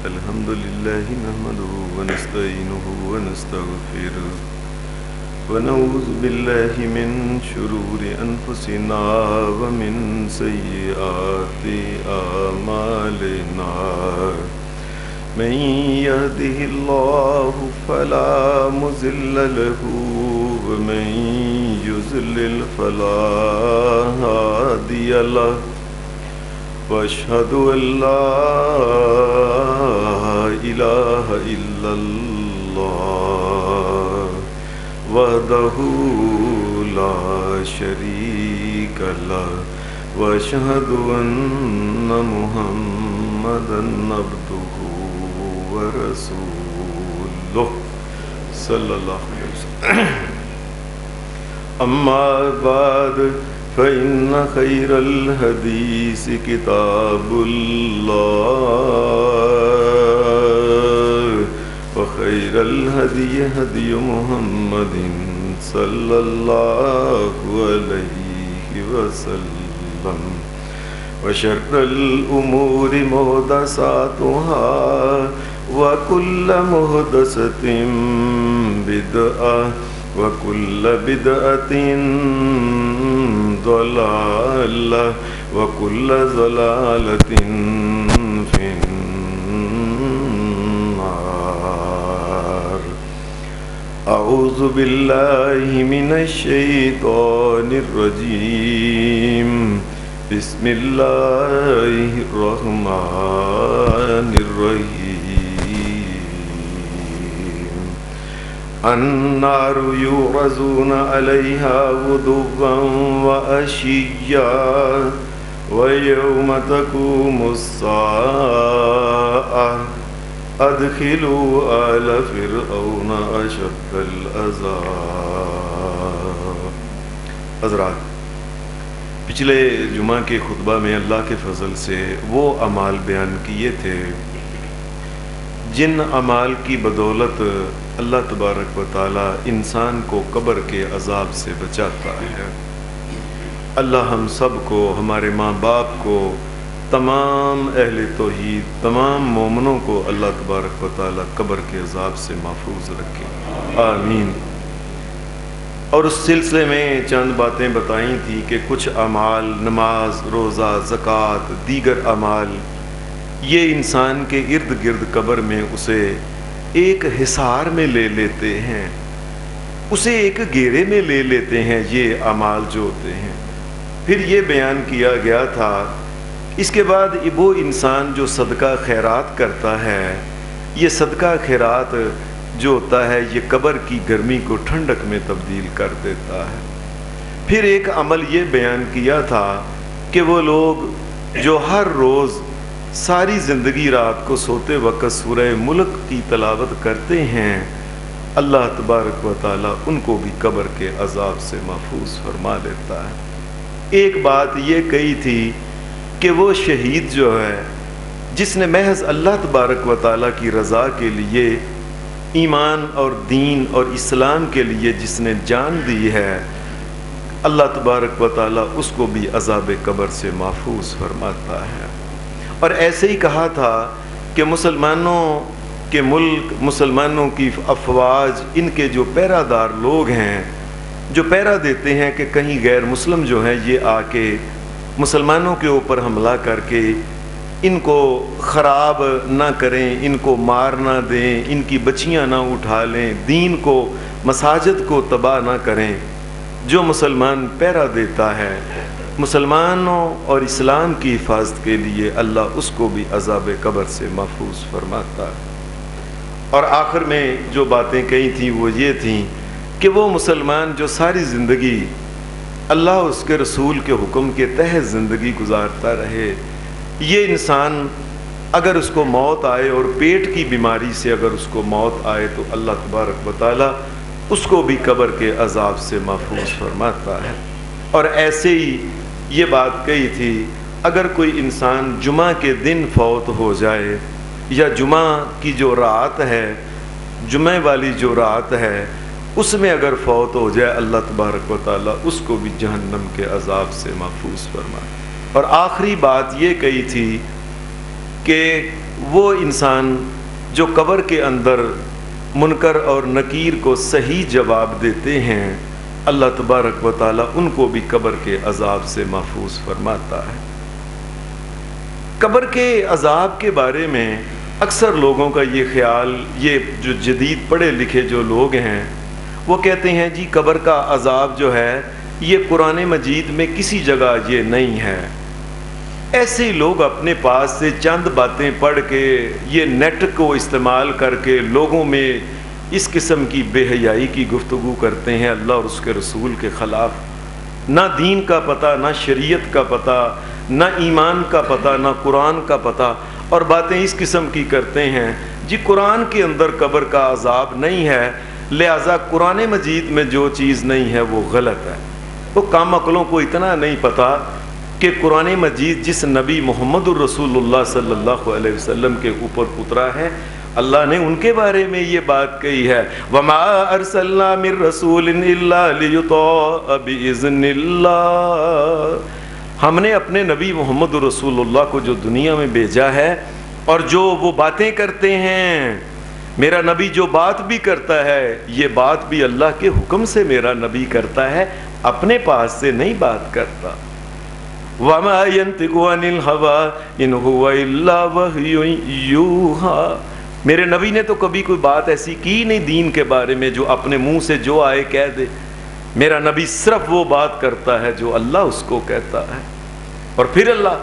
الحمد لله نحمده ونستعينه ونستغفره ونعوذ بالله من شرور أنفسنا ومن سيئات أعمالنا من يهده الله فلا مضل له ومن يضلل فلا هادي له وأشهد أن لا إله إلا الله وحده لا شريك له وأشهد أن محمدا عبده ورسوله صلى الله عليه وسلم أما بعد فإن خير الحديث كتاب الله وخير الهدي هدي محمد صلى الله عليه وسلم وشر الأمور محدثاتها وكل محدثة بدعة وكل بدعة ضلالة وكل ضلالة في النار. أعوذ بالله من الشيطان الرجيم. بسم الله الرحمن الرحيم. النار يعرضون عليها غدوا وعشيا ويوم تقوم الساعة أدخلوا آل فرعون أشد العذاب. حضرات، پچھلے جمعہ کے خطبہ میں اللہ کے فضل سے وہ اعمال بیان کیے تھے جن اعمال کی بدولت اللہ تبارک و تعالی انسان کو قبر کے عذاب سے بچاتا ہے. اللہ ہم سب کو، ہمارے ماں باپ کو، تمام اہل توحید، تمام مومنوں کو اللہ تبارک و تعالی قبر کے عذاب سے محفوظ رکھے، آمین. اور اس سلسلے میں چند باتیں بتائیں تھی کہ کچھ اعمال، نماز، روزہ، زکوٰۃ، دیگر اعمال، یہ انسان کے ارد گرد قبر میں اسے ایک حصار میں لے لیتے ہیں، اسے ایک گھیرے میں لے لیتے ہیں. یہ اعمال جو ہوتے ہیں، پھر یہ بیان کیا گیا تھا اس کے بعد وہ انسان جو صدقہ خیرات کرتا ہے، یہ صدقہ خیرات جو ہوتا ہے یہ قبر کی گرمی کو ٹھنڈک میں تبدیل کر دیتا ہے. پھر ایک عمل یہ بیان کیا تھا کہ وہ لوگ جو ہر روز ساری زندگی رات کو سوتے وقت سورہ ملک کی تلاوت کرتے ہیں، اللہ تبارک و تعالیٰ ان کو بھی قبر کے عذاب سے محفوظ فرما لیتا ہے. ایک بات یہ کہی تھی کہ وہ شہید جو ہے جس نے محض اللہ تبارک و تعالیٰ کی رضا کے لیے، ایمان اور دین اور اسلام کے لیے جس نے جان دی ہے، اللہ تبارک و تعالیٰ اس کو بھی عذاب قبر سے محفوظ فرماتا ہے. اور ایسے ہی کہا تھا کہ مسلمانوں کے ملک، مسلمانوں کی افواج، ان کے جو پیرا دار لوگ ہیں جو پیرا دیتے ہیں کہ کہیں غیر مسلم جو ہیں یہ آ کے مسلمانوں کے اوپر حملہ کر کے ان کو خراب نہ کریں، ان کو مار نہ دیں، ان کی بچیاں نہ اٹھا لیں، دین کو، مساجد کو تباہ نہ کریں. جو مسلمان پیرا دیتا ہے مسلمانوں اور اسلام کی حفاظت کے لیے، اللہ اس کو بھی عذاب قبر سے محفوظ فرماتا ہے. اور آخر میں جو باتیں کہی تھیں وہ یہ تھیں کہ وہ مسلمان جو ساری زندگی اللہ اس کے رسول کے حکم کے تحت زندگی گزارتا رہے، یہ انسان اگر اس کو موت آئے اور پیٹ کی بیماری سے اگر اس کو موت آئے تو اللہ تبارک و تعالی اس کو بھی قبر کے عذاب سے محفوظ فرماتا ہے. اور ایسے ہی یہ بات کہی تھی اگر کوئی انسان جمعہ کے دن فوت ہو جائے یا جمعہ کی جو رات ہے، جمعہ والی جو رات ہے، اس میں اگر فوت ہو جائے اللہ تبارک و تعالیٰ اس کو بھی جہنم کے عذاب سے محفوظ فرمائے. اور آخری بات یہ کہی تھی کہ وہ انسان جو قبر کے اندر منکر اور نکیر کو صحیح جواب دیتے ہیں، اللہ تبارک و تعالیٰ ان کو بھی قبر کے عذاب سے محفوظ فرماتا ہے۔ قبر کے عذاب کے بارے میں اکثر لوگوں کا یہ خیال، یہ جو جدید پڑھے لکھے جو لوگ ہیں وہ کہتے ہیں جی قبر کا عذاب جو ہے یہ قرآن مجید میں کسی جگہ یہ نہیں ہے۔ ایسے ہی لوگ اپنے پاس سے چند باتیں پڑھ کے، یہ نیٹ کو استعمال کر کے لوگوں میں اس قسم کی بے حیائی کی گفتگو کرتے ہیں، اللہ اور اس کے رسول کے خلاف۔ نہ دین کا پتہ، نہ شریعت کا پتہ، نہ ایمان کا پتہ، نہ قرآن کا پتہ، اور باتیں اس قسم کی کرتے ہیں جی قرآن کے اندر قبر کا عذاب نہیں ہے، لہٰذا قرآن مجید میں جو چیز نہیں ہے وہ غلط ہے۔ وہ کام عقلوں کو اتنا نہیں پتہ کہ قرآن مجید جس نبی محمد الرسول اللہ صلی اللہ علیہ وسلم کے اوپر اترا ہے، اللہ نے ان کے بارے میں یہ بات کہی ہے، وَمَا أَرْسَلْنَا مِن رَّسُولٍ إِلَّا لِيُطَاعَ بِإِذْنِ اللَّهِ۔ ہم نے اپنے نبی محمد رسول اللہ کو جو دنیا میں بھیجا ہے، اور جو وہ باتیں کرتے ہیں، میرا نبی جو بات بھی کرتا ہے یہ بات بھی اللہ کے حکم سے میرا نبی کرتا ہے، اپنے پاس سے نہیں بات کرتا۔ وَمَا يَنطِقُ عَنِ الْهَوَىٰ إِنْ هُوَ إِلَّا وَحْيٌ يُوحَىٰ۔ میرے نبی نے تو کبھی کوئی بات ایسی کی نہیں دین کے بارے میں جو اپنے منہ سے جو آئے کہہ دے۔ میرا نبی صرف وہ بات کرتا ہے جو اللہ اس کو کہتا ہے۔ اور پھر اللہ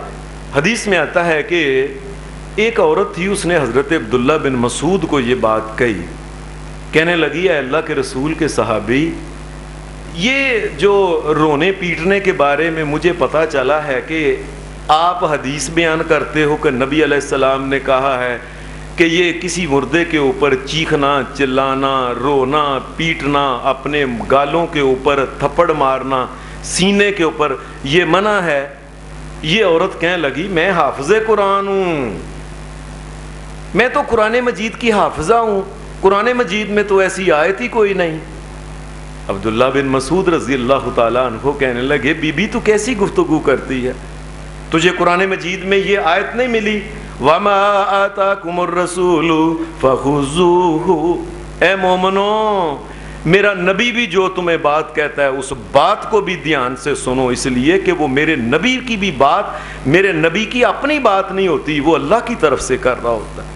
حدیث میں آتا ہے کہ ایک عورت تھی، اس نے حضرت عبداللہ بن مسعود کو یہ بات کہی، کہنے لگی اے اللہ کے رسول کے صحابی، یہ جو رونے پیٹنے کے بارے میں مجھے پتہ چلا ہے کہ آپ حدیث بیان کرتے ہو کہ نبی علیہ السلام نے کہا ہے کہ یہ کسی مردے کے اوپر چیخنا، چلانا، رونا، پیٹنا، اپنے گالوں کے اوپر تھپڑ مارنا، سینے کے اوپر یہ منع ہے۔ یہ عورت کہنے لگی میں حافظ قرآن ہوں، میں تو قرآن مجید کی حافظہ ہوں، قرآن مجید میں تو ایسی آیت ہی کوئی نہیں۔ عبداللہ بن مسعود رضی اللہ تعالیٰ عنہ کہنے لگے بی بی تو کیسی گفتگو کرتی ہے، تجھے قرآن مجید میں یہ آیت نہیں ملی وَمَا آتَاكُمُ الرَّسُولُ فَخُذُوهُ۔ اے مومنو، میرا نبی بھی جو تمہیں بات کہتا ہے اس بات کو بھی دھیان سے سنو، اس لیے کہ وہ میرے نبی کی بھی بات میرے نبی کی اپنی بات نہیں ہوتی، وہ اللہ کی طرف سے کر رہا ہوتا ہے۔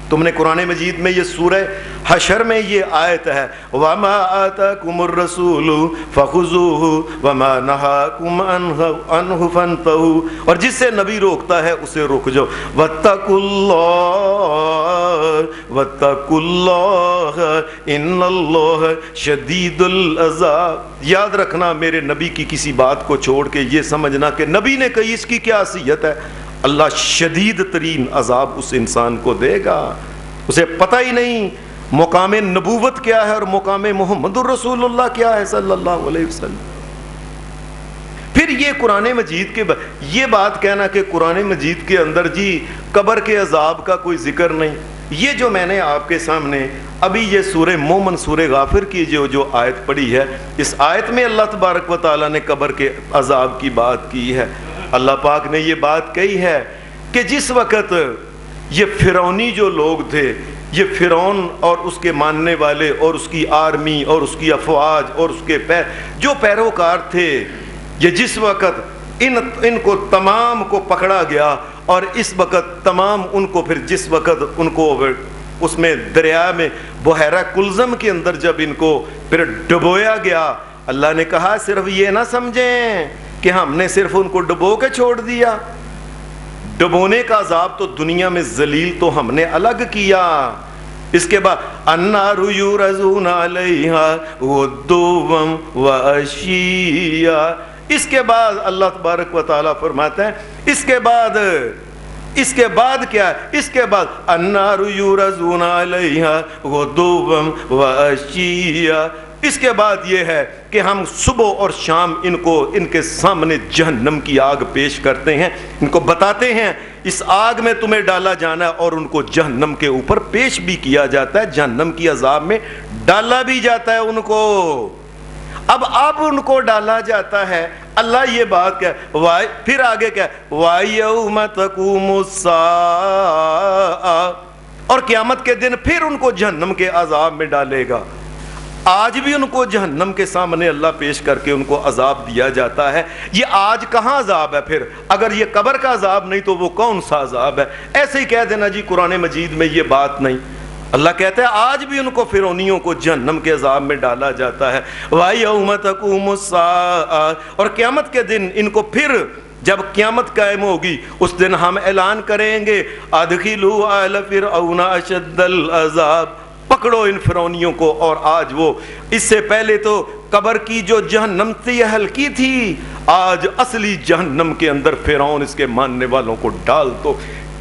تم نے قرآن مجید میں یہ سورہ حشر میں یہ آیت ہے وَمَا آتَاكُمُ الرَّسُولُ فَخُذُوهُ وَمَا نَهَاكُمْ عَنْهُ فَانْتَهُوا، اور جس سے نبی روکتا ہے اسے روک جاؤ۔ وَاتَّقُوا اللَّهَ إِنَّ اللَّهَ شَدِيدُ الْعَذَابِ۔ یاد رکھنا میرے نبی کی کسی بات کو چھوڑ کے یہ سمجھنا کہ نبی نے کہی اس کی کیا حیثیت ہے، اللہ شدید ترین عذاب اس انسان کو دے گا۔ اسے پتہ ہی نہیں مقام نبوت کیا ہے اور مقام محمد الرسول اللہ کیا ہے صلی اللہ علیہ وسلم۔ پھر یہ قرآن مجید کے یہ بات کہنا کہ قرآن مجید کے اندر جی قبر کے عذاب کا کوئی ذکر نہیں، یہ جو میں نے آپ کے سامنے ابھی یہ سورہ مومن سورہ غافر کی جو آیت پڑھی ہے، اس آیت میں اللہ تبارک و تعالیٰ نے قبر کے عذاب کی بات کی ہے۔ اللہ پاک نے یہ بات کہی ہے کہ جس وقت یہ فرعونی جو لوگ تھے، یہ فرعون اور اس کے ماننے والے اور اس کی آرمی اور اس کی افواج اور اس کے جو پیروکار تھے، یہ جس وقت ان کو تمام کو پکڑا گیا، اور اس وقت تمام ان کو پھر جس وقت ان کو اس میں دریا میں بحیرہ کلزم کے اندر جب ان کو پھر ڈبویا گیا، اللہ نے کہا صرف یہ نہ سمجھیں کہ ہم نے صرف ان کو ڈبو کے چھوڑ دیا، ڈبونے کا عذاب تو دنیا میں ذلیل تو ہم نے الگ کیا۔ اس کے بعد النار یورزون علیہا غدوا وعشیا، اس کے بعد اللہ تبارک و تعالیٰ فرماتے ہیں اس کے بعد کیا ہے، اس کے بعد النار یورزون علیہا غدوا وعشیا، اس کے بعد یہ ہے کہ ہم صبح اور شام ان کے سامنے جہنم کی آگ پیش کرتے ہیں، ان کو بتاتے ہیں اس آگ میں تمہیں ڈالا جانا ہے، اور ان کو جہنم کے اوپر پیش بھی کیا جاتا ہے، جہنم کی عذاب میں ڈالا بھی جاتا ہے ان کو۔ اب ان کو ڈالا جاتا ہے، اللہ یہ بات کیا، پھر آگے کیا، وَيَوْمَ تَقُومُ السَّاعَةُ، اور قیامت کے دن پھر ان کو جہنم کے عذاب میں ڈالے گا۔ آج بھی ان کو جہنم کے سامنے اللہ پیش کر کے ان کو عذاب دیا جاتا ہے۔ یہ آج کہاں عذاب ہے پھر؟ اگر یہ قبر کا عذاب نہیں تو وہ کون سا عذاب ہے؟ ایسے ہی کہہ دینا جی قرآن مجید میں یہ بات نہیں۔ اللہ کہتا ہے آج بھی ان کو فرعونیوں کو جہنم کے عذاب میں ڈالا جاتا ہے۔ وَيَوْمَ تَقُومُ السَّاعَةُ، اور قیامت کے دن ان کو پھر جب قیامت قائم ہوگی اس دن ہم اعلان کریں گے اَدْخِلُوا آلَ فِرْعَوْنَ أَشَدَّ الْعَذَابِ، پکڑو ان فرعونیوں کو۔ اور آج وہ، اس سے پہلے تو قبر کی جو جہنم تھی ہلکی تھی، آج اصلی جہنم کے اندر فرعون اس کے ماننے والوں کو ڈال دو۔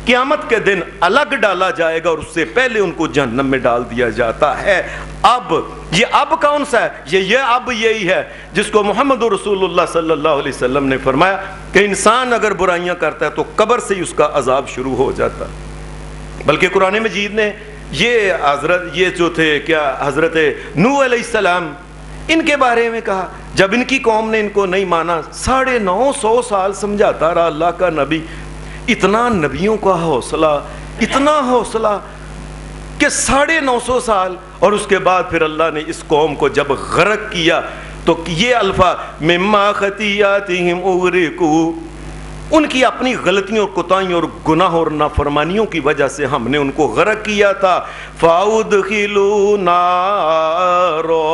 قیامت کے دن الگ ڈالا جائے گا اور اس سے پہلے ان کو جہنم میں ڈال دیا جاتا ہے۔ اب یہ اب کون سا ہے؟ یہ اب یہی ہے جس کو محمد رسول اللہ صلی اللہ علیہ وسلم نے فرمایا کہ انسان اگر برائیاں کرتا ہے تو قبر سے ہی اس کا عذاب شروع ہو جاتا ہے۔ بلکہ قرآن مجید نے یہ جو تھے کیا حضرت نوح علیہ السلام، ان کے بارے میں کہا، جب ان کی قوم نے ان کو نہیں مانا، 950 سال سمجھاتا رہا اللہ کا نبی۔ اتنا نبیوں کا حوصلہ، اتنا حوصلہ کہ 950 سال، اور اس کے بعد پھر اللہ نے اس قوم کو جب غرق کیا تو یہ الفاظ مما خطیاتہم اغرقوا، ان کی اپنی غلطیوں اور کوتاہیوں اور گناہوں اور نافرمانیوں کی وجہ سے ہم نے ان کو غرق کیا تھا۔ فَأُدْخِلُوا نَارًا،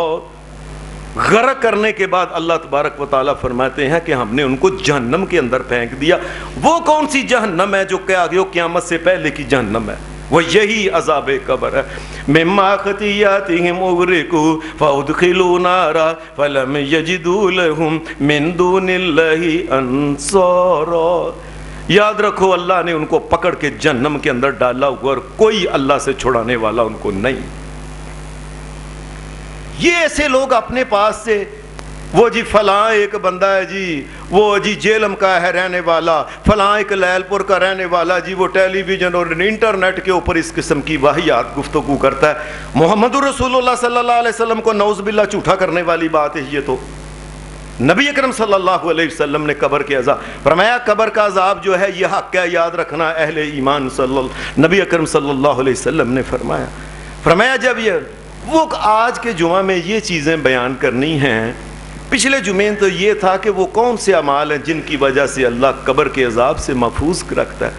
غرق کرنے کے بعد اللہ تبارک و تعالیٰ فرماتے ہیں کہ ہم نے ان کو جہنم کے اندر پھینک دیا۔ وہ کون سی جہنم ہے جو کہ آگے قیامت سے پہلے کی جہنم ہے؟ وہ یہی عذاب قبر ہے۔ مما خطیاتہم اغرقوا فادخلوا نارا فلم یجدوا لهم من دون اللہ انصارا۔ یاد رکھو اللہ نے ان کو پکڑ کے جہنم کے اندر ڈالا ہوا اور کوئی اللہ سے چھڑانے والا ان کو نہیں۔ یہ ایسے لوگ اپنے پاس سے وہ جی فلاں ایک بندہ ہے جی، وہ جی جیلم کا ہے رہنے والا، فلاں ایک لیل پور کا رہنے والا جی، وہ ٹیلی ویژن اور انٹرنیٹ کے اوپر اس قسم کی واہیات گفتگو کرتا ہے۔ محمد رسول اللہ صلی اللہ علیہ وسلم کو نعوذ باللہ جھوٹا کرنے والی بات ہے یہ تو۔ نبی اکرم صلی اللہ علیہ وسلم نے قبر کے عذاب فرمایا، قبر کا عذاب جو ہے یہ حق ہے، یاد رکھنا اہل ایمان نبی اکرم صلی اللہ علیہ وسلم نے فرمایا جب یہ وہ آج کے جمعہ میں یہ چیزیں بیان کرنی ہیں، پچھلے جمعے تو یہ تھا کہ وہ کون سے اعمال ہیں جن کی وجہ سے اللہ قبر کے عذاب سے محفوظ رکھتا ہے۔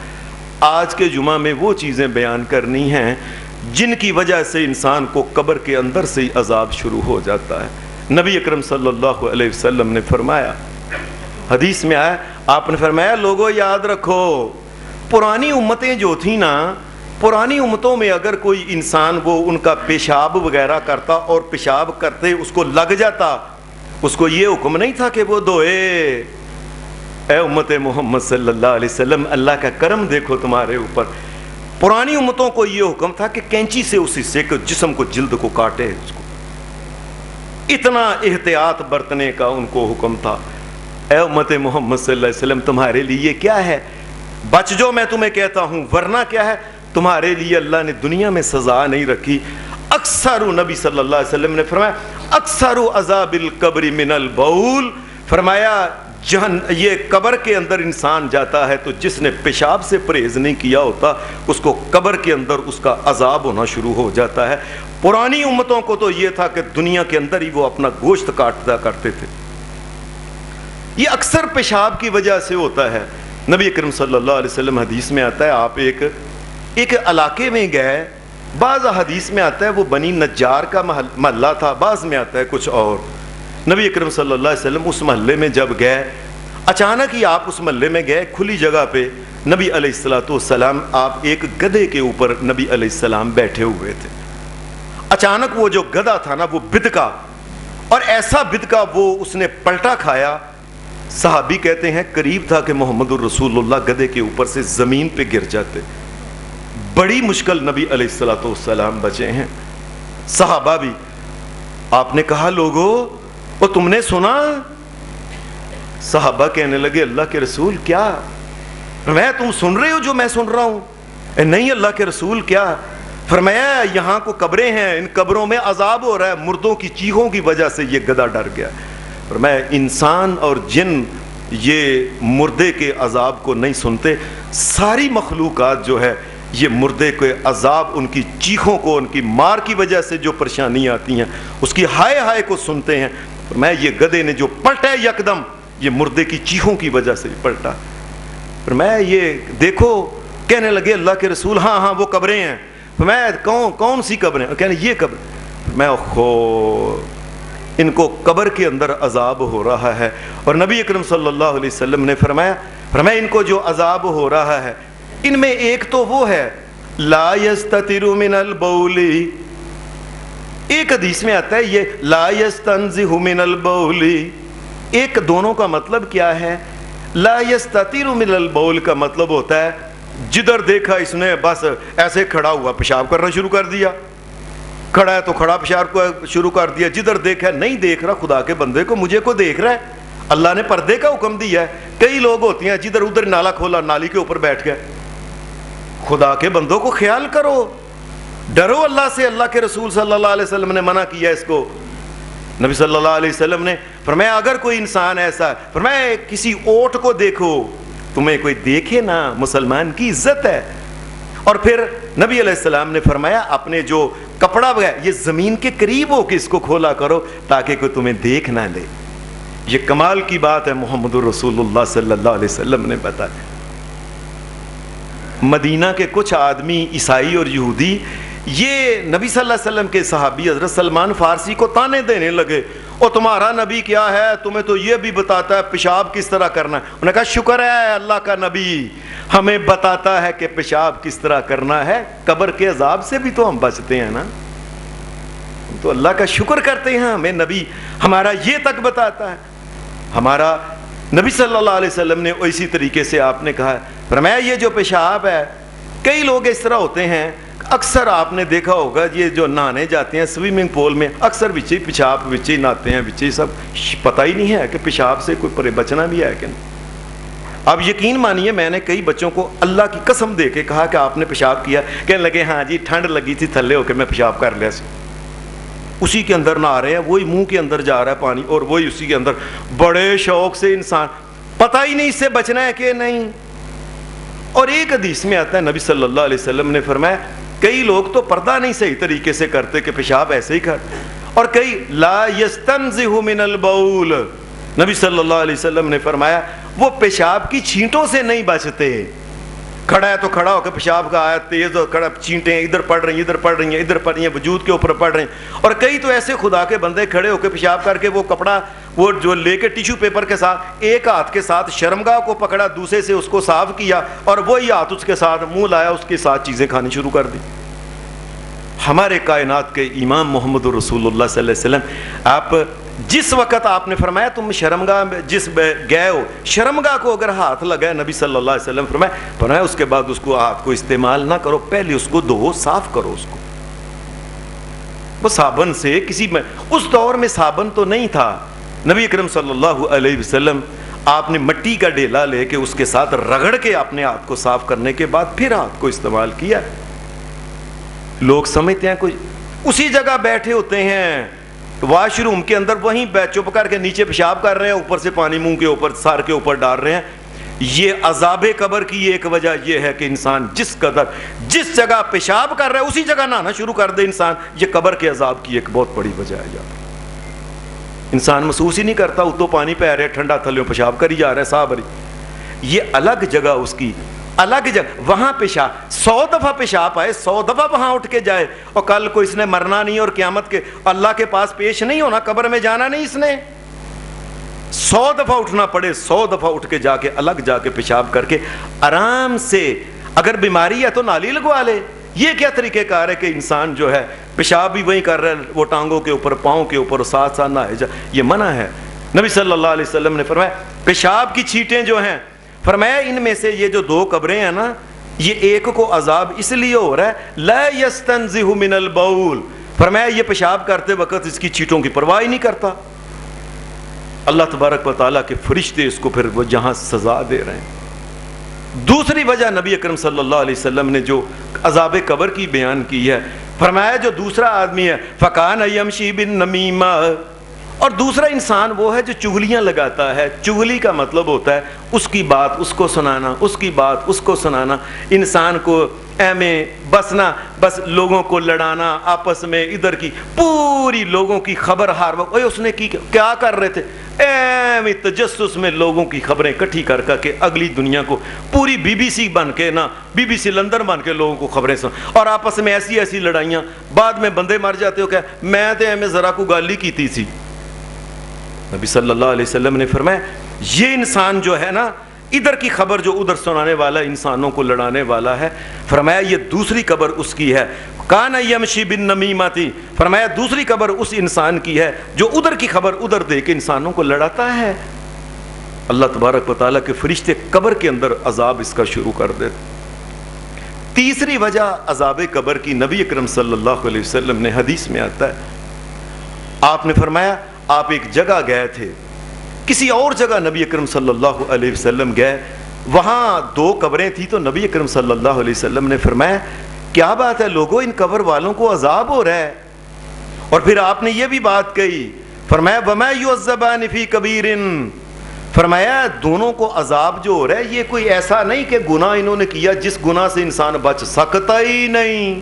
آج کے جمعہ میں وہ چیزیں بیان کرنی ہیں جن کی وجہ سے انسان کو قبر کے اندر سے ہی عذاب شروع ہو جاتا ہے۔ نبی اکرم صلی اللہ علیہ وسلم نے فرمایا، حدیث میں آیا، آپ نے فرمایا لوگوں یاد رکھو، پرانی امتیں جو تھیں نا، پرانی امتوں میں اگر کوئی انسان وہ ان کا پیشاب وغیرہ کرتا اور پیشاب کرتے اس کو لگ جاتا، اس کو یہ حکم نہیں تھا کہ وہ دھوئے۔ اے امت محمد صلی اللہ علیہ وسلم، اللہ کا کرم دیکھو تمہارے اوپر۔ پرانی امتوں کو یہ حکم تھا کہ کینچی سے اس حصے کو، جسم کو، جلد کو کاٹے، اس کو اتنا احتیاط برتنے کا ان کو حکم تھا۔ اے امت محمد صلی اللہ علیہ وسلم، تمہارے لیے کیا ہے؟ بچ جو میں تمہیں کہتا ہوں، ورنہ کیا ہے؟ تمہارے لیے اللہ نے دنیا میں سزا نہیں رکھی۔ اکثر نبی صلی اللہ علیہ وسلم نے فرمایا اکثر عذاب القبر من البول، فرمایا یہ قبر کے اندر انسان جاتا ہے تو جس نے پیشاب سے پرہیز نہیں کیا ہوتا اس کو قبر کے اندر اس کا عذاب ہونا شروع ہو جاتا ہے۔ پرانی امتوں کو تو یہ تھا کہ دنیا کے اندر ہی وہ اپنا گوشت کاٹتا کرتے تھے۔ یہ اکثر پیشاب کی وجہ سے ہوتا ہے۔ نبی اکرم صلی اللہ علیہ وسلم حدیث میں آتا ہے، آپ ایک علاقے میں گئے، بعض حدیث میں آتا ہے وہ بنی نجار کا محلہ تھا، بعض میں آتا ہے کچھ اور۔ نبی اکرم صلی اللہ علیہ وسلم اس محلے میں جب گئے، اچانک ہی آپ اس محلے میں گئے، کھلی جگہ پہ نبی علیہ السلام آپ ایک گدھے کے اوپر نبی علیہ السلام بیٹھے ہوئے تھے۔ اچانک وہ جو گدھا تھا نا وہ بدکا، اور ایسا بدکا وہ اس نے پلٹا کھایا، صحابی کہتے ہیں قریب تھا کہ محمد الرسول اللہ گدھے کے اوپر سے زمین پہ گر جاتے۔ بڑی مشکل نبی علیہ السلام بچے ہیں، صحابہ بھی۔ آپ نے کہا لوگو وہ تم نے سنا؟ صحابہ کہنے لگے اللہ کے رسول کیا؟ میں تم سن رہے ہو جو میں سن رہا ہوں؟ نہیں اللہ کے رسول کیا؟ فرمایا یہاں کو قبریں ہیں، ان قبروں میں عذاب ہو رہا ہے، مردوں کی چیخوں کی وجہ سے یہ گدھا ڈر گیا۔ فرمایا انسان اور جن یہ مردے کے عذاب کو نہیں سنتے، ساری مخلوقات جو ہے یہ مردے کے عذاب، ان کی چیخوں کو، ان کی مار کی وجہ سے جو پریشانی آتی ہیں اس کی ہائے ہائے کو سنتے ہیں۔ فرمایا یہ گدھے نے جو پلٹا ہے یکدم، یہ مردے کی چیخوں کی وجہ سے پلٹا۔ فرمایا یہ دیکھو، کہنے لگے اللہ کے رسول ہاں ہاں وہ قبریں ہیں۔ فرمایا کون سی قبریں؟ کہنے یہ قبر۔ فرمایا خو ان کو قبر کے اندر عذاب ہو رہا ہے۔ اور نبی اکرم صلی اللہ علیہ وسلم نے فرمایا ان کو جو عذاب ہو رہا ہے ان میں ایک تو وہ ہے لا یستتر من البول، ایک حدیث میں آتا ہے یہ لا یستنزہ من البول، ایک دونوں کا مطلب کیا ہے؟ لا یستتر من البول کا مطلب ہوتا ہے جدھر دیکھا اس نے بس ایسے کھڑا ہوا پیشاب کرنا شروع کر دیا، کھڑا ہے تو کھڑا پیشاب کو شروع کر دیا، جدھر دیکھا نہیں دیکھ رہا خدا کے بندے کو، مجھے کو دیکھ رہا ہے، اللہ نے پردے کا حکم دیا ہے۔ کئی لوگ ہوتے ہیں جدھر ادھر نالا کھولا نالی کے اوپر بیٹھ گئے۔ خدا کے بندوں کو خیال کرو، ڈرو اللہ سے، اللہ کے رسول صلی اللہ علیہ وسلم نے منع کیا اس کو۔ نبی صلی اللہ علیہ وسلم نے فرمایا اگر کوئی انسان ایسا ہے، فرمایا کسی اونٹ کو دیکھو، تمہیں کوئی دیکھے نا، مسلمان کی عزت ہے۔ اور پھر نبی علیہ السلام نے فرمایا اپنے جو کپڑا یہ زمین کے قریب ہو کے اس کو کھولا کرو تاکہ کوئی تمہیں دیکھ نہ لے۔ یہ کمال کی بات ہے، محمد رسول اللہ صلی اللہ علیہ وسلم نے بتایا۔ مدینہ کے کچھ آدمی عیسائی اور یہودی یہ نبی صلی اللہ علیہ وسلم کے صحابی حضرت سلمان فارسی کو تانے دینے لگے، اور تمہارا نبی کیا ہے، تمہیں تو یہ بھی بتاتا ہے پیشاب کس طرح کرنا ہے۔ انہوں نے کہا شکر ہے اللہ کا نبی ہمیں بتاتا ہے کہ پیشاب کس طرح کرنا ہے، قبر کے عذاب سے بھی تو ہم بچتے ہیں نا، ہم تو اللہ کا شکر کرتے ہیں ہمیں نبی ہمارا یہ تک بتاتا ہے۔ ہمارا نبی صلی اللہ علیہ وسلم نے اسی طریقے سے آپ نے کہا، فرمایا یہ جو پیشاب ہے، کئی لوگ اس طرح ہوتے ہیں، اکثر آپ نے دیکھا ہوگا یہ جو نہانے جاتے ہیں سوئمنگ پول میں، اکثر وچے پیشاب وچے نہاتے ہیں، وچے سب پتہ ہی نہیں ہے کہ پیشاب سے کوئی بچنا بھی ہے کہ نہیں۔ اب یقین مانیے میں نے کئی بچوں کو اللہ کی قسم دے کے کہا کہ آپ نے پیشاب کیا، کہنے لگے ہاں جی ٹھنڈ لگی تھی تھلے ہو کے میں پیشاب کر لیا سی۔ اسی کے اندر نہ آ رہے ہیں، وہی منہ کے اندر جا رہا ہے پانی، اور وہی اسی کے اندر بڑے شوق سے انسان، پتہ ہی نہیں اس سے بچنا ہے کہ نہیں۔ اور ایک حدیث میں آتا ہے نبی صلی اللہ علیہ وسلم نے فرمایا کئی لوگ تو پردہ نہیں صحیح طریقے سے کرتے کہ پیشاب ایسے ہی کرتے، اور کئی لا یستنزہ من البول، نبی صلی اللہ علیہ وسلم نے فرمایا وہ پیشاب کی چھینٹوں سے نہیں بچتے۔ کھڑا ہے تو کھڑا ہو کے پیشاب کا آیا تیز، اور کھڑا چھینٹیں ادھر پڑ رہی ہیں ادھر پڑ رہی ہیں ادھر پڑ رہی ہیں، وجود کے اوپر پڑ رہی ہیں۔ اور کئی تو ایسے خدا کے بندے کھڑے ہو کے پیشاب کر کے وہ کپڑا وہ جو لے کے ٹیشو پیپر کے ساتھ ایک ہاتھ کے ساتھ شرمگاہ کو پکڑا، دوسرے سے اس کو صاف کیا، اور وہی ہاتھ اس کے ساتھ منہ لایا، اس کے ساتھ چیزیں کھانی شروع کر دی۔ ہمارے کائنات کے امام محمد رسول اللہ صلی اللہ علیہ وسلم، آپ جس وقت آپ نے فرمایا تم شرمگاہ میں جس گئے ہو، شرمگاہ کو اگر ہاتھ لگائے، نبی صلی اللہ علیہ وسلم فرمایا اس کے بعد اس کو ہاتھ کو استعمال نہ کرو، پہلے اس کو دھو، صاف کرو اس کو۔ وہ صابن سے کسی میں اس دور میں صابن تو نہیں تھا، نبی اکرم صلی اللہ علیہ وسلم آپ نے مٹی کا ڈیلا لے کے اس کے ساتھ رگڑ کے اپنے ہاتھ کو صاف کرنے کے بعد پھر ہاتھ کو استعمال کیا۔ لوگ سمجھتے ہیں کوئی اسی جگہ بیٹھے ہوتے ہیں واش روم کے اندر، وہیں چپ کر کے نیچے پیشاب کر رہے ہیں، اوپر سے پانی منہ کے اوپر سر کے اوپر ڈال رہے ہیں۔ یہ عذاب قبر کی ایک وجہ یہ ہے کہ انسان جس قدر جس جگہ پیشاب کر رہا ہے اسی جگہ نہانا شروع کر دے انسان، یہ قبر کے عذاب کی ایک بہت بڑی وجہ ہے۔ انسان محسوس ہی نہیں کرتا، اتو پانی پہ رہے ٹھنڈا تھلیوں پیشاب کری جا رہا ہے صاحب، یہ الگ جگہ اس کی الگ جگہ، وہاں پیشاب 100 دفعہ پیشاب آئے، 100 دفعہ وہاں اٹھ کے جائے، اور کل کو اس نے مرنا نہیں اور قیامت کے اللہ کے پاس پیش نہیں ہونا، قبر میں جانا نہیں، اس نے 100 دفعہ اٹھنا پڑے، 100 دفعہ اٹھ کے جا کے الگ جا کے پیشاب کر کے آرام سے، اگر بیماری ہے تو نالی لگوا لے۔ یہ کیا طریقہ کار ہے کہ انسان جو ہے پیشاب بھی وہیں کر رہا ہے، وہ ٹانگوں کے اوپر پاؤں کے اوپر ساتھ ساتھ نہ جا، یہ منع ہے۔ نبی صلی اللہ علیہ وسلم نے فرمایا پیشاب کی چھینٹیں جو ہیں، فرمایا ان میں سے یہ جو 2 قبریں ہیں نا، یہ ایک کو عذاب اس لیے ہو رہا ہے لا یستنزہ من البول، فرمایا یہ پیشاب کرتے وقت اس کی چھینٹوں کی پرواہ ہی نہیں کرتا، اللہ تبارک و تعالیٰ کے فرشتے اس کو پھر وہ جہاں سزا دے رہے ہیں۔ دوسری وجہ نبی اکرم صلی اللہ علیہ وسلم نے جو عذاب قبر کی بیان کی ہے، فرمایا جو دوسرا آدمی ہے فکان یمشی بالنمیمہ، اور دوسرا انسان وہ ہے جو چغلیاں لگاتا ہے. چغلی کا مطلب ہوتا ہے اس کی بات اس کو سنانا, اس کی بات اس کو سنانا, انسان کو میں بسنا, بس لوگوں کو لڑانا آپس میں, ادھر کی پوری لوگوں کی خبر ہر وقت اس نے کی کیا کر رہے تھے, تجسس میں لوگوں کی خبریں اکٹھی کر کے اگلی دنیا کو پوری BBC بن کے نا, BBC لندن بن کے لوگوں کو خبریں سن, اور آپس میں ایسی ایسی لڑائیاں, بعد میں بندے مر جاتے ہو کہ میں تے ذرا کو گالی کی تھی. نبی صلی اللہ علیہ وسلم نے فرمایا یہ انسان جو ہے نا, ادھر کی خبر جو ادھر سنانے والا, انسانوں کو لڑانے والا ہے, فرمایا یہ دوسری قبر اس کی ہے. کان یمشی بالنمیمۃ, فرمایا دوسری قبر اس انسان کی ہے جو ادھر کی خبر ادھر دے کے انسانوں کو لڑاتا ہے. اللہ تبارک و تعالیٰ کے فرشتے قبر کے اندر عذاب اس کا شروع کر دیتے. تیسری وجہ عذاب قبر کی نبی اکرم صلی اللہ علیہ وسلم نے حدیث میں آتا ہے, آپ نے فرمایا آپ ایک جگہ گئے تھے, کسی اور جگہ نبی اکرم صلی اللہ علیہ وسلم گئے, وہاں 2 قبریں تھیں, تو نبی اکرم صلی اللہ علیہ وسلم نے فرمایا کیا بات ہے لوگوں, ان قبر والوں کو عذاب ہو رہا ہے. اور پھر آپ نے یہ بھی بات کہی, فرمایا وما یعذبان فی کبیر, فرمایا دونوں کو عذاب جو ہو رہا ہے یہ کوئی ایسا نہیں کہ گناہ انہوں نے کیا جس گناہ سے انسان بچ سکتا ہی نہیں.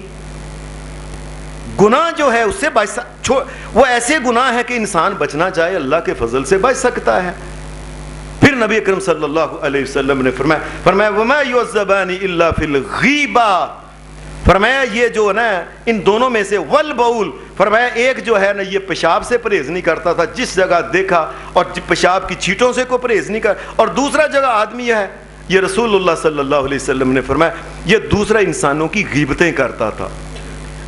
گناہ جو ہے اس سے وہ ایسے گناہ ہے کہ انسان بچنا چاہے اللہ کے فضل سے بچ سکتا ہے. پھر نبی اکرم صلی اللہ علیہ وسلم نے فرمایا وما یعذبان الا فی الغیبہ, فرمایا یہ جو ہے نا ان دونوں میں سے والبول, فرمایا ایک جو ہے نا یہ پیشاب سے پرہیز نہیں کرتا تھا, جس جگہ دیکھا اور پیشاب کی چھینٹوں سے کوئی پرہیز نہیں کر, اور دوسرا جگہ آدمی ہے, یہ رسول اللہ صلی اللہ علیہ وسلم نے فرمایا یہ دوسرا انسانوں کی غیبتیں کرتا تھا.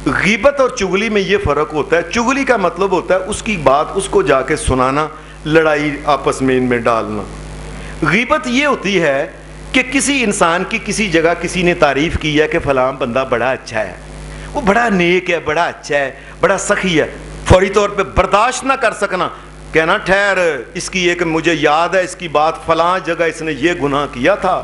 غیبت اور چغلی میں یہ فرق ہوتا ہے, چغلی کا مطلب ہوتا ہے اس کی بات اس کو جا کے سنانا, لڑائی آپس میں ان میں ڈالنا. غیبت یہ ہوتی ہے کہ کسی انسان کی کسی جگہ کسی نے تعریف کی ہے کہ فلاں بندہ بڑا اچھا ہے, وہ بڑا نیک ہے, بڑا اچھا ہے, بڑا سخی ہے, فوری طور پہ برداشت نہ کر سکنا, کہنا ٹھہر اس کی ایک مجھے یاد ہے اس کی بات فلاں جگہ اس نے یہ گناہ کیا تھا,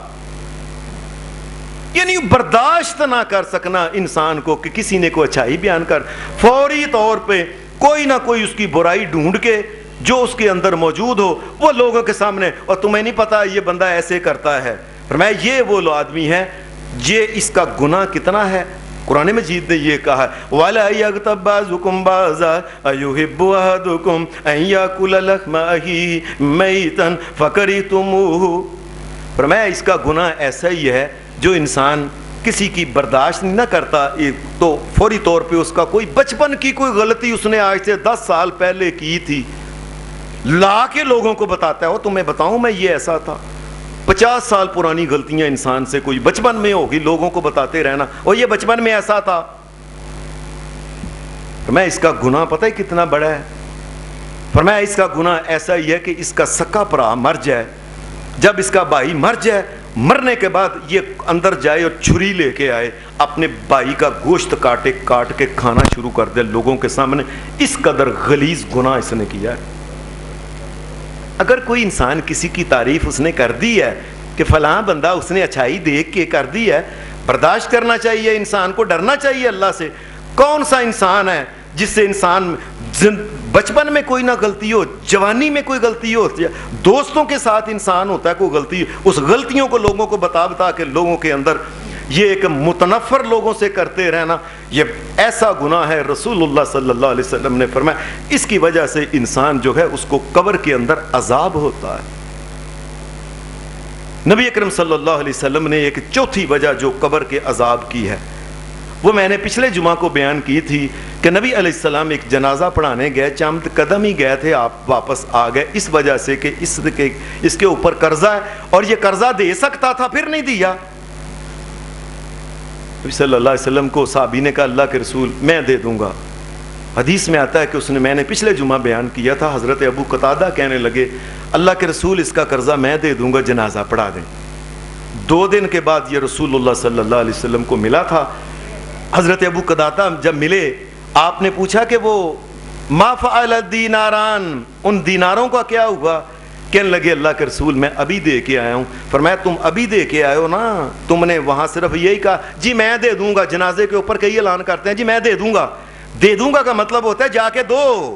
یعنی برداشت نہ کر سکنا انسان کو کہ کسی نے کوئی اچھائی بیان کر, فوری طور پہ کوئی نہ کوئی اس کی برائی ڈھونڈ کے جو اس کے اندر موجود ہو وہ لوگوں کے سامنے, اور تمہیں نہیں پتا یہ بندہ ایسے کرتا ہے. فرمایا یہ وہ آدمی ہے, یہ اس کا گناہ کتنا ہے. قرآن مجید نے یہ کہا وَلَا يَغْتَبْ بَعْضُكُمْ بَعْضًا أَيُحِبُّ أَحَدُكُمْ أَن يَأْكُلَ لَحْمَ أَخِيهِ مَيْتًا فَكَرِهْتُمُوهُ, فرمایا اس کا گناہ ایسا ہی ہے جو انسان کسی کی برداشت نہ کرتا تو فوری طور پہ اس کا کوئی بچپن کی کوئی غلطی اس نے آج سے 10 سال پہلے کی تھی لا کے لوگوں کو بتاتا ہے, وہ تمہیں بتاؤں میں یہ ایسا تھا. 50 سال پرانی غلطیاں انسان سے کوئی بچپن میں ہوگی, لوگوں کو بتاتے رہنا اور یہ بچپن میں ایسا تھا. فرمایا اس کا گناہ پتہ ہے کتنا بڑا ہے. فرمایا اس کا گناہ ایسا ہی ہے کہ اس کا سکا بھرا مر جائے, جب اس کا بھائی مر جائے, مرنے کے بعد یہ اندر جائے اور چھری لے کے آئے, اپنے بھائی کا گوشت کاٹ کے کھانا شروع کر دے لوگوں کے سامنے. اس قدر غلیظ گناہ اس نے کیا ہے. اگر کوئی انسان کسی کی تعریف اس نے کر دی ہے کہ فلاں بندہ اس نے اچھائی دیکھ کے کر دی ہے, برداشت کرنا چاہیے انسان کو, ڈرنا چاہیے اللہ سے. کون سا انسان ہے جس سے انسان بچپن میں کوئی نہ غلطی ہو, جوانی میں کوئی غلطی ہو, دوستوں کے ساتھ انسان ہوتا ہے کوئی غلطی, اس غلطیوں کو لوگوں کو بتا کے لوگوں کے اندر یہ ایک متنفر لوگوں سے کرتے رہنا, یہ ایسا گناہ ہے. رسول اللہ صلی اللہ علیہ وسلم نے فرمایا اس کی وجہ سے انسان جو ہے اس کو قبر کے اندر عذاب ہوتا ہے. نبی اکرم صلی اللہ علیہ وسلم نے ایک چوتھی وجہ جو قبر کے عذاب کی ہے وہ میں نے پچھلے جمعہ کو بیان کی تھی کہ نبی علیہ السلام ایک جنازہ پڑھانے گئے, چند قدم ہی گئے تھے, آپ واپس آ گئے اس وجہ سے کہ اس کے اوپر قرضہ ہے اور یہ قرضہ دے سکتا تھا پھر نہیں دیا. نبی صلی اللہ علیہ وسلم کو صحابی نے کہا اللہ کے رسول میں دے دوں گا. حدیث میں آتا ہے کہ میں نے پچھلے جمعہ بیان کیا تھا, حضرت ابو قتادہ کہنے لگے اللہ کے رسول اس کا قرضہ میں دے دوں گا, جنازہ پڑھا دیں. 2 دن کے بعد یہ رسول اللہ صلی اللہ علیہ وسلم کو ملا تھا. حضرت ابو قتادہ جب ملے آپ نے پوچھا کہ وہ ما فعل الدیناران, ان دیناروں کا کیا ہوا؟ کہنے لگے اللہ کے رسول میں ابھی دے کے آیا ہوں. فرمایا تم ابھی دے کے آئے ہو نا, تم نے وہاں صرف یہی کہا جی میں دے دوں گا. جنازے کے اوپر کئی اعلان کرتے ہیں جی میں دے دوں گا. دے دوں گا کا مطلب ہوتا ہے جا کے دو.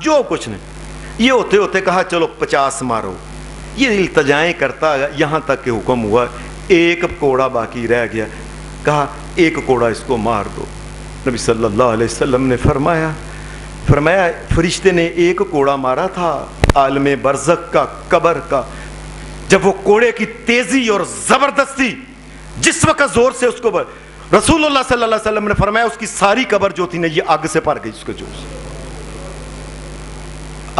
جو کچھ نہیں. یہ ہوتے ہوتے کہا چلو 50 مارو. یہ التجائیں کرتا یہاں تک کہ حکم ہوا ایک کوڑا باقی رہ گیا. کہا ایک کوڑا اس کو مار دو. نبی صلی اللہ علیہ وسلم نے فرمایا فرشتے نے ایک کوڑا مارا تھا عالم برزخ کا, قبر کا. جب وہ کوڑے کی تیزی اور زبردستی جس وقت زور سے اس کو رسول اللہ صلی اللہ علیہ وسلم نے فرمایا اس کی ساری قبر جو تھی نا یہ آگ سے بھر گئی اس کے جوش سے.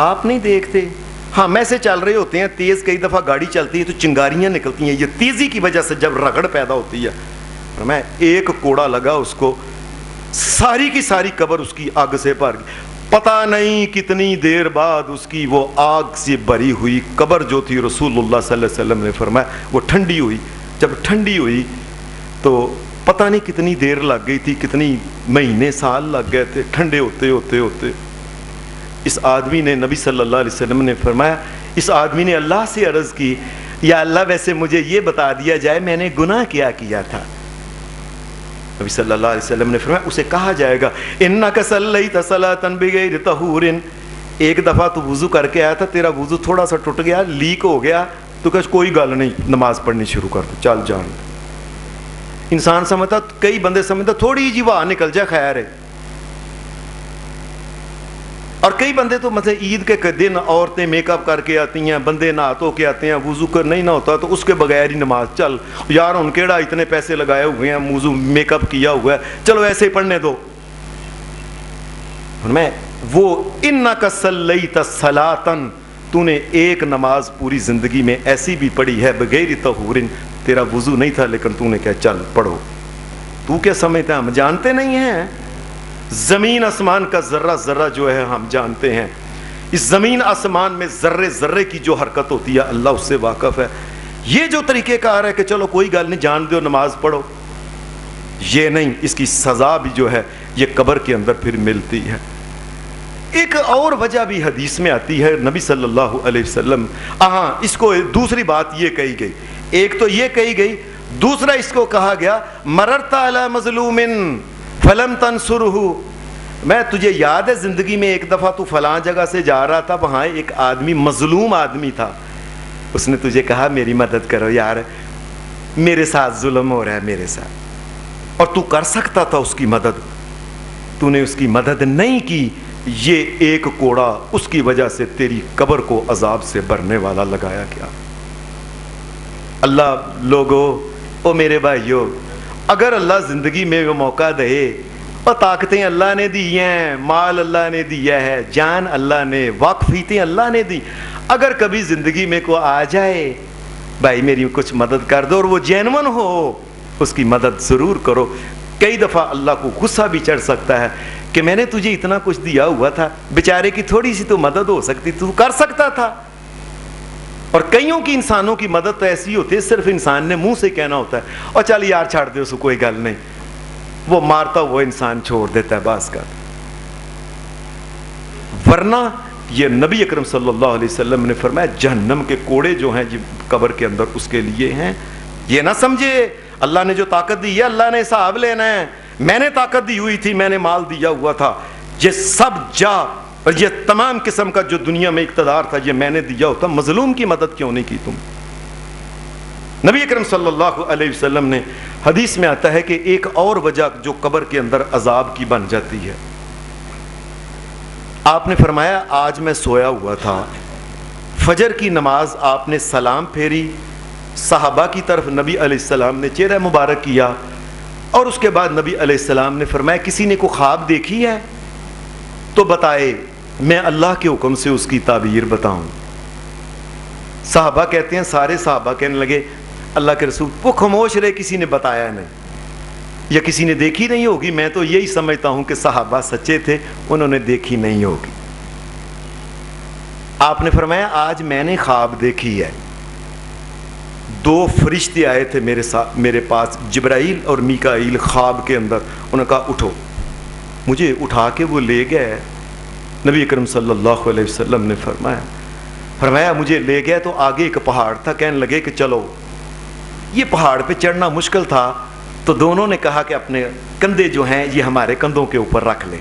آپ نہیں دیکھتے ہم ایسے چل رہے ہوتے ہیں تیز, کئی دفعہ گاڑی چلتی ہے تو چنگاریاں نکلتی ہیں, یہ تیزی کی وجہ سے جب رگڑ پیدا ہوتی ہے. میں ایک کوڑا لگا اس کو ساری کی ساری قبر اس کی آگ سے بھر گئی. پتہ نہیں کتنی دیر بعد اس کی وہ آگ سے بھری ہوئی قبر جو تھی رسول اللہ صلی اللہ علیہ وسلم نے فرمایا وہ ٹھنڈی ہوئی. جب ٹھنڈی ہوئی تو پتہ نہیں کتنی دیر لگ گئی تھی, کتنی مہینے سال لگ گئے تھے ٹھنڈے ہوتے ہوتے ہوتے. اس آدمی نے, نبی صلی اللہ علیہ وسلم نے فرمایا, اس آدمی نے اللہ سے عرض کی یا اللہ ویسے مجھے یہ بتا دیا جائے میں نے گناہ کیا تھا. نبی صلی اللہ علیہ وسلم نے فرمایا اسے کہا جائے گا انک صلیت صلاۃ بغیر طہور, ایک دفعہ تو وضو کر کے آیا تھا, تیرا وضو تھوڑا سا ٹوٹ گیا, لیک ہو گیا, تو کہ کوئی گل نہیں, نماز پڑھنی شروع کر دو, چل جان. انسان سمجھتا, کئی بندے سمجھتا تھوڑی جی ہوا نکل جائے خیر ہے. اور کئی بندے تو مطلب عید کے دن عورتیں میک اپ کر کے آتی ہیں, بندے نہا تو کے آتے ہیں, وضو کر نہیں نہ ہوتا تو اس کے بغیر ہی نماز. چل یار ان کیڑا اتنے پیسے لگائے ہوئے ہیں, وضو میک اپ کیا ہوا ہے, چلو ایسے ہی پڑھنے دو. میں وہ انک صلیت صلاۃ, تو نے ایک نماز پوری زندگی میں ایسی بھی پڑھی ہے بغیر طہور, تیرا وضو نہیں تھا لیکن تو نے کہا چل پڑھو. تو کیا سمجھتا ہے ہم جانتے نہیں ہیں؟ زمین آسمان کا ذرہ ذرہ جو ہے ہم جانتے ہیں. اس زمین آسمان میں ذرے ذرے کی جو حرکت ہوتی ہے اللہ اس سے واقف ہے. یہ جو طریقہ کار ہے کہ چلو کوئی گل نہیں جان دو نماز پڑھو, یہ نہیں, اس کی سزا بھی جو ہے یہ قبر کے اندر پھر ملتی ہے. ایک اور وجہ بھی حدیث میں آتی ہے نبی صلی اللہ علیہ وسلم, ہاں اس کو دوسری بات یہ کہی گئی, ایک تو یہ کہی گئی, دوسرا اس کو کہا گیا مررت علی مظلوم فلم تنصرہ. میں تجھے یاد ہے زندگی میں ایک دفعہ تو فلاں جگہ سے جا رہا تھا, وہاں ایک آدمی مظلوم آدمی تھا, اس نے تجھے کہا میری مدد کرو یار میرے ساتھ ظلم ہو رہا ہے میرے ساتھ, اور تو کر سکتا تھا اس کی مدد, تو نے اس کی مدد نہیں کی. یہ ایک کوڑا اس کی وجہ سے تیری قبر کو عذاب سے بھرنے والا لگایا گیا. اللہ لوگو او میرے بھائیو, اگر اللہ زندگی میں وہ موقع دے, اور طاقتیں اللہ نے دی ہیں, مال اللہ نے دیا ہے, جان اللہ نے, واقفیتیں اللہ نے دی, اگر کبھی زندگی میں کو آ جائے بھائی میری کچھ مدد کر دو اور وہ جینون ہو, اس کی مدد ضرور کرو. کئی دفعہ اللہ کو غصہ بھی چڑھ سکتا ہے کہ میں نے تجھے اتنا کچھ دیا ہوا تھا, بیچارے کی تھوڑی سی تو مدد ہو سکتی, تو کر سکتا تھا. اور کئیوں کی انسانوں کی مدد تو ایسی ہوتی ہے صرف انسان نے منہ سے کہنا ہوتا ہے اور چل یار چھاڑ دے اس کو کوئی گل نہیں, وہ مارتا وہ انسان چھوڑ دیتا ہے باس کا. ورنہ یہ نبی اکرم صلی اللہ علیہ وسلم نے فرمایا جہنم کے کوڑے جو ہیں قبر کے اندر اس کے لیے ہیں. یہ نہ سمجھے اللہ نے جو طاقت دی ہے اللہ نے حساب لینا ہے, میں نے طاقت دی ہوئی تھی, میں نے مال دیا ہوا تھا, یہ سب جا اور یہ تمام قسم کا جو دنیا میں اقتدار تھا یہ میں نے دیا ہوتا, مظلوم کی مدد کیوں نہیں کی تم؟ نبی اکرم صلی اللہ علیہ وسلم نے حدیث میں آتا ہے کہ ایک اور وجہ جو قبر کے اندر عذاب کی بن جاتی ہے, آپ نے فرمایا آج میں سویا ہوا تھا, فجر کی نماز آپ نے سلام پھیری, صحابہ کی طرف نبی علیہ السلام نے چہرہ مبارک کیا, اور اس کے بعد نبی علیہ السلام نے فرمایا کسی نے کو خواب دیکھی ہے تو بتائے, میں اللہ کے حکم سے اس کی تعبیر بتاؤں. صحابہ کہتے ہیں, سارے صحابہ کہنے لگے اللہ کے رسول, وہ خاموش رہے, کسی نے بتایا نہیں یا کسی نے دیکھی نہیں ہوگی. میں تو یہی سمجھتا ہوں کہ صحابہ سچے تھے, انہوں نے دیکھی نہیں ہوگی. آپ نے فرمایا آج میں نے خواب دیکھی ہے, 2 فرشتے آئے تھے میرے پاس, جبرائیل اور میکائیل خواب کے اندر. انہوں نے کہا اٹھو, مجھے اٹھا کے وہ لے گئے. نبی اکرم صلی اللہ علیہ وسلم نے فرمایا مجھے لے گئے تو آگے ایک پہاڑ تھا, کہنے لگے کہ چلو. یہ پہاڑ پہ چڑھنا مشکل تھا تو دونوں نے کہا کہ اپنے کندھے جو ہیں یہ ہمارے کندھوں کے اوپر رکھ لیں.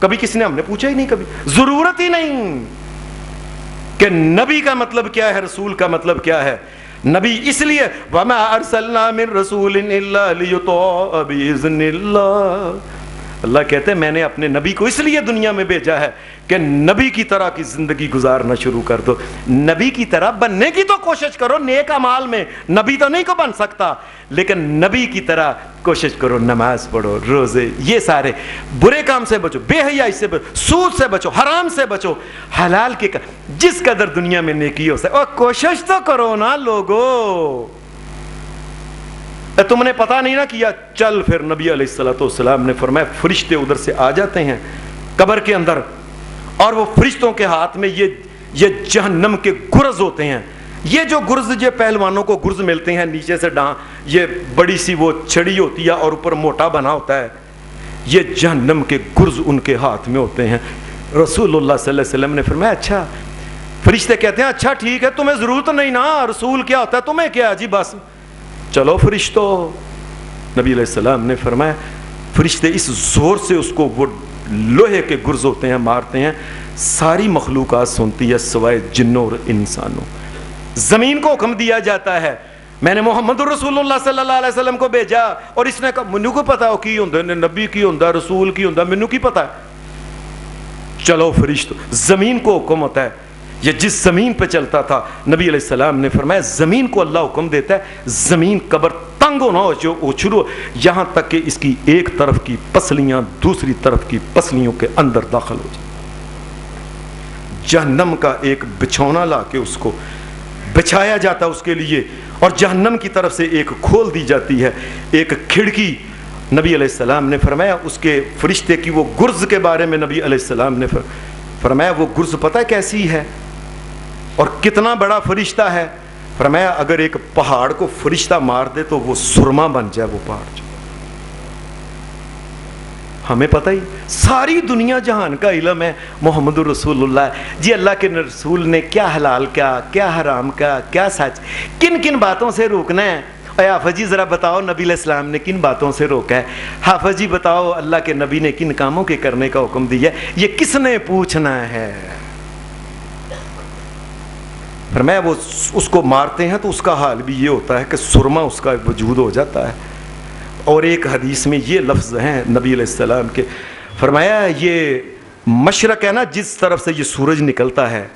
کبھی کسی نے ہم نے پوچھا ہی نہیں، کبھی ضرورت ہی نہیں کہ نبی کا مطلب کیا ہے، رسول کا مطلب کیا ہے۔ نبی اس لیے وَمَا أَرْسَلْنَا مِن رَسُولٍ إِلَّا لِيُطَاعَ بِإِذْنِ اللَّهِ۔ اللہ کہتے ہیں میں نے اپنے نبی کو اس لیے دنیا میں بھیجا ہے کہ نبی کی طرح کی زندگی گزارنا شروع کر دو۔ نبی کی طرح بننے کی تو کوشش کرو، نیک اعمال میں نبی تو نہیں کو بن سکتا، لیکن نبی کی طرح کوشش کرو، نماز پڑھو، روزے، یہ سارے برے کام سے بچو، بے حیائی سے بچو، سود سے بچو، حرام سے بچو، حلال کے جس قدر دنیا میں نیکی ہو سکے اور کوشش تو کرو نا لوگو۔ تم نے پتہ نہیں نہ کیا، چل پھر نبی علیہ السلام نے فرمایا فرشتے ادھر سے آ جاتے ہیں قبر کے اندر، اور وہ فرشتوں کے ہاتھ میں یہ جہنم کے گرز ہوتے ہیں۔ یہ جو گرز، یہ پہلوانوں کو گرز ملتے ہیں نیچے سے یہ بڑی سی وہ چھڑی ہوتی ہے اور اوپر موٹا بنا ہوتا ہے، یہ جہنم کے گرز ان کے ہاتھ میں ہوتے ہیں۔ رسول اللہ صلی اللہ علیہ وسلم نے فرمایا اچھا، فرشتے کہتے ہیں اچھا ٹھیک ہے، تمہیں ضرورت نہیں نا، رسول کیا ہوتا ہے، تمہیں کیا جی، بس چلو فرشتو۔ نبی علیہ السلام نے فرمایا فرشتے اس زور سے اس کو، وہ لوہے کے گرز ہوتے ہیں، مارتے ہیں، ساری مخلوقات سنتی ہے سوائے جنوں اور انسانوں۔ زمین کو حکم دیا جاتا ہے، میں نے محمد رسول اللہ صلی اللہ علیہ وسلم کو بھیجا، اور اس نے کہا مینوں کو پتا ہو کی ہوندا، نبی کی ہوندا، رسول کی ہوندا، مینوں کی پتا ہے۔ چلو فرشتو، زمین کو حکم ہوتا ہے، یہ جس زمین پہ چلتا تھا نبی علیہ السلام نے فرمایا زمین کو اللہ حکم دیتا ہے زمین قبر تنگ ہونا ہو جو اچھلو، یہاں تک کہ اس کی ایک طرف کی پسلیاں دوسری طرف کی پسلیوں کے اندر داخل ہو جائیں۔ جہنم کا ایک بچھونا لا کے اس کو بچھایا جاتا اس کے لیے، اور جہنم کی طرف سے ایک کھول دی جاتی ہے ایک کھڑکی۔ نبی علیہ السلام نے فرمایا اس کے فرشتے کی وہ گرز کے بارے میں نبی علیہ السلام نے فرمایا وہ گرز پتہ کیسی ہے اور کتنا بڑا فرشتہ ہے؟ فرمایا اگر ایک پہاڑ کو فرشتہ مار دے تو وہ سرما بن جائے وہ پہاڑ۔ جو ہمیں پتہ ہی، ساری دنیا جہان کا علم ہے محمد رسول اللہ جی، اللہ کے رسول نے کیا حلال کا، کیا حرام کا، کیا سچ، کن کن باتوں سے روکنا ہے۔ اے حافظ جی ذرا بتاؤ نبی علیہ السلام نے کن باتوں سے روکا ہے؟ حافظ جی بتاؤ اللہ کے نبی نے کن کاموں کے کرنے کا حکم دیا ہے؟ یہ کس نے پوچھنا ہے؟ فرمایا وہ اس کو مارتے ہیں تو اس کا حال بھی یہ ہوتا ہے کہ سرما اس کا وجود ہو جاتا ہے۔ اور ایک حدیث میں یہ لفظ ہیں نبی علیہ السلام کے، فرمایا یہ مشرق ہے نا جس طرف سے یہ سورج نکلتا ہے،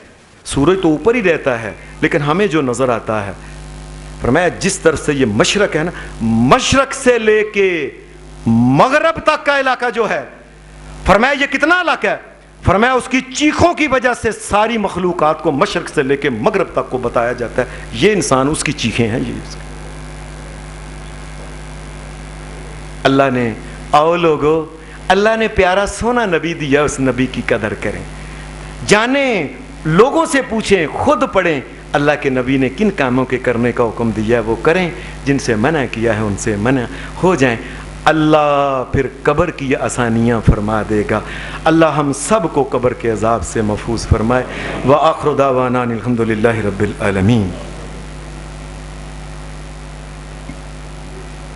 سورج تو اوپر ہی رہتا ہے لیکن ہمیں جو نظر آتا ہے، فرمایا جس طرف سے یہ مشرق ہے نا، مشرق سے لے کے مغرب تک کا علاقہ جو ہے، فرمایا یہ کتنا علاقہ ہے؟ فرمایا اس کی چیخوں کی وجہ سے ساری مخلوقات کو مشرق سے لے کے مغرب تک کو بتایا جاتا ہے یہ انسان اس کی چیخیں ہیں۔ یہ اللہ نے، آؤ لوگو، اللہ نے پیارا سونا نبی دیا، اس نبی کی قدر کریں، جانیں، لوگوں سے پوچھیں، خود پڑھیں اللہ کے نبی نے کن کاموں کے کرنے کا حکم دیا ہے وہ کریں، جن سے منع کیا ہے ان سے منع ہو جائیں۔ اللہ پھر قبر کی آسانیاں فرما دے گا۔ اللہ ہم سب کو قبر کے عذاب سے محفوظ فرمائے۔ وآخر دعوانا الحمدللہ رب العالمین۔